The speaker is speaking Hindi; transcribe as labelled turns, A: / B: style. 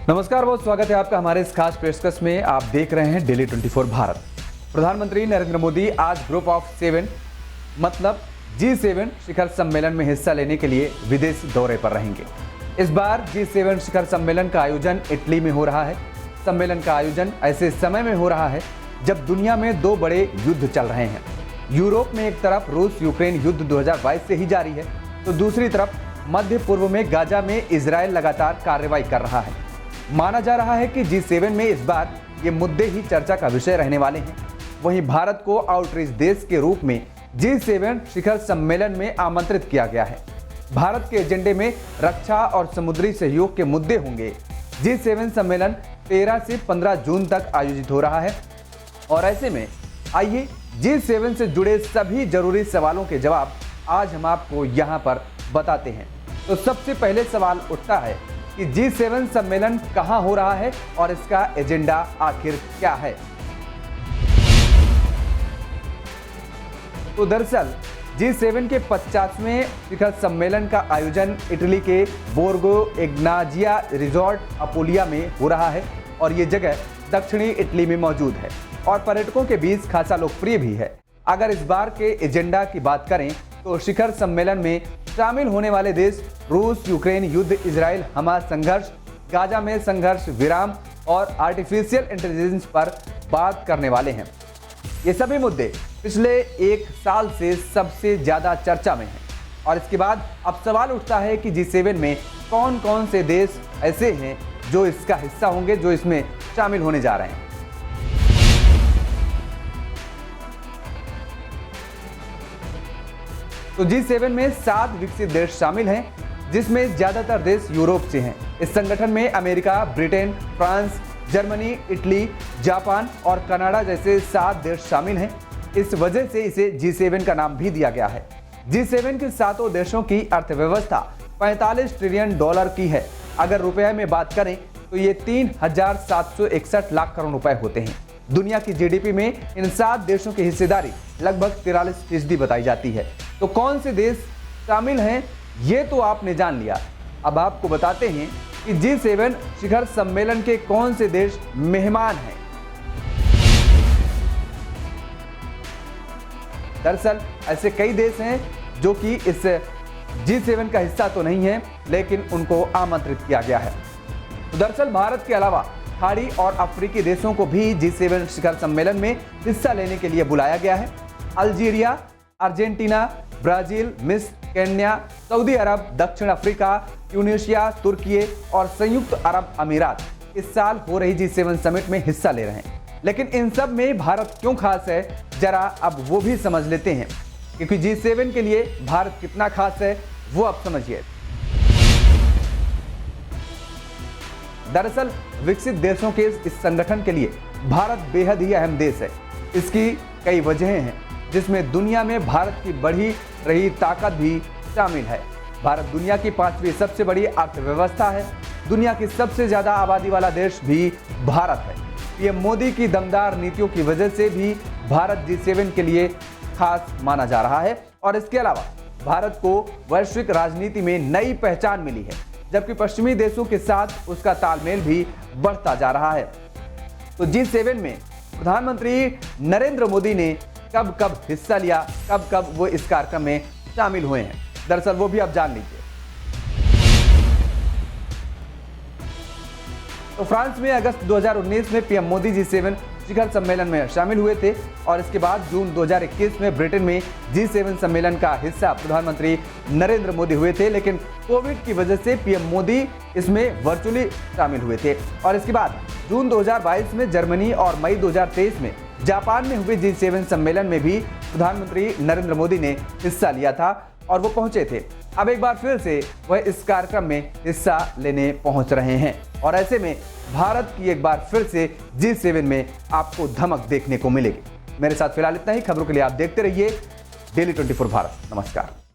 A: नमस्कार, बहुत स्वागत है आपका हमारे इस खास पेशकश में। आप देख रहे हैं डेली 24 भारत। प्रधानमंत्री नरेंद्र मोदी आज ग्रुप ऑफ 7 मतलब G7 शिखर सम्मेलन में हिस्सा लेने के लिए विदेश दौरे पर रहेंगे। इस बार G7 शिखर सम्मेलन का आयोजन इटली में हो रहा है। सम्मेलन का आयोजन ऐसे समय में हो रहा है जब दुनिया में दो बड़े युद्ध चल रहे हैं। यूरोप में एक तरफ रूस यूक्रेन युद्ध 2022 से ही जारी है, तो दूसरी तरफ मध्य पूर्व में गाजा में इजराइल लगातार कार्रवाई कर रहा है। माना जा रहा है कि G7 में इस बार ये मुद्दे ही चर्चा का विषय रहने वाले हैं। वहीं भारत को आउटरीच देश के रूप में G7 शिखर सम्मेलन में आमंत्रित किया गया है। भारत के एजेंडे में रक्षा और समुद्री सहयोग के मुद्दे होंगे। G7 सम्मेलन 13 से 15 जून तक आयोजित हो रहा है और ऐसे में आइए G7 से जुड़े सभी जरूरी सवालों के जवाब आज हम आपको यहाँ पर बताते हैं। तो सबसे पहले सवाल उठता है कि G7 सम्मेलन कहां हो रहा है और इसका एजेंडा आखिर क्या है। तो दरअसल G7 के 50वें शिखर सम्मेलन का आयोजन इटली के बोर्गो इग्नाजिया रिजॉर्ट अपुलिया में हो रहा है और ये जगह दक्षिणी इटली में मौजूद है और पर्यटकों के बीच खासा लोकप्रिय भी है। अगर इस बार के एजेंडा की बात करें तो शिखर सम्मेलन में शामिल होने वाले देश रूस यूक्रेन युद्ध, इजराइल हमास संघर्ष, गाजा में संघर्ष विराम और आर्टिफिशियल इंटेलिजेंस पर बात करने वाले हैं। ये सभी मुद्दे पिछले एक साल से सबसे ज्यादा चर्चा में हैं और इसके बाद अब सवाल उठता है कि G7 में कौन कौन से देश ऐसे हैं जो इसका हिस्सा होंगे, जो इसमें शामिल होने जा रहे हैं। तो G7 में 7 विकसित देश शामिल हैं, जिसमें ज्यादातर देश यूरोप से हैं। इस संगठन में America, Britain, France, Germany, Italy, Japan और कनाडा जैसे 7 देश शामिल हैं। इस वजह से इसे G7 का नाम भी दिया गया है। G7 के 7 देशों की अर्थव्यवस्था $45 ट्रिलियन की है। अगर रुपए में बात करें तो ये 3,761 लाख करोड़ रुपए होते हैं। दुनिया की जीडीपी में इन 7 देशों की हिस्सेदारी लगभग 43% बताई जाती है। तो कौन से देश शामिल हैं ये तो आपने जान लिया। अब आपको बताते हैं कि G7 शिखर सम्मेलन के कौन से देश मेहमान हैं। दरअसल ऐसे कई देश हैं जो कि इस G7 का हिस्सा तो नहीं है, लेकिन उनको आमंत्रित किया गया है। तो दरअसल भारत के अलावा खाड़ी और अफ्रीकी देशों को भी G7 शिखर सम्मेलन में हिस्सा लेने के लिए बुलाया गया है। अल्जीरिया, अर्जेंटीना, ब्राजील, मिस्र, केन्या, सऊदी अरब, दक्षिण अफ्रीका, ट्यूनीशिया, तुर्की और संयुक्त अरब अमीरात इस साल हो रही G7 समिट में हिस्सा ले रहे हैं। लेकिन इन सब में भारत क्यों खास है, जरा अब वो भी समझ लेते हैं, क्योंकि G7 के लिए भारत कितना खास है वो अब समझिए। दरअसल विकसित देशों के इस संगठन के लिए भारत बेहद ही अहम देश है। इसकी कई वजहें हैं, जिसमें दुनिया में भारत की बढ़ी रही ताकत भी शामिल है। भारत दुनिया की 5वीं सबसे बड़ी अर्थव्यवस्था है। दुनिया की सबसे ज्यादा आबादी वाला देश भी भारत है। पीएम मोदी की दमदार नीतियों की वजह से भी भारत G7 के लिए खास माना जा रहा है और इसके अलावा भारत को वैश्विक राजनीति में नई पहचान मिली है, जबकि पश्चिमी देशों के साथ उसका तालमेल भी बढ़ता जा रहा है। तो G7 में प्रधानमंत्री नरेंद्र मोदी ने कब कब हिस्सा लिया, कब कब वो इस कार्यक्रम में शामिल हुए हैं, दरअसल वो भी आप जान लीजिए। तो फ्रांस में अगस्त 2019 में पीएम मोदी G7 शिखर सम्मेलन में शामिल हुए थे और इसके बाद जून 2021 में ब्रिटेन में G7 सम्मेलन का हिस्सा प्रधानमंत्री नरेंद्र मोदी हुए थे, लेकिन कोविड की वजह से पीएम मोदी इसमें वर्चुअली शामिल हुए थे। और इसके बाद जून 2022 में जर्मनी और मई 2023 में जापान में हुए G7 सम्मेलन में भी प्रधानमंत्री नरेंद्र मोदी ने हिस्सा लिया था और वो पहुंचे थे। अब एक बार फिर से वह इस कार्यक्रम में हिस्सा लेने पहुंच रहे हैं और ऐसे में भारत की एक बार फिर से G7 में आपको धमक देखने को मिलेगी। मेरे साथ फिलहाल इतना ही। खबरों के लिए आप देखते रहिए डेली 24 भारत। नमस्कार।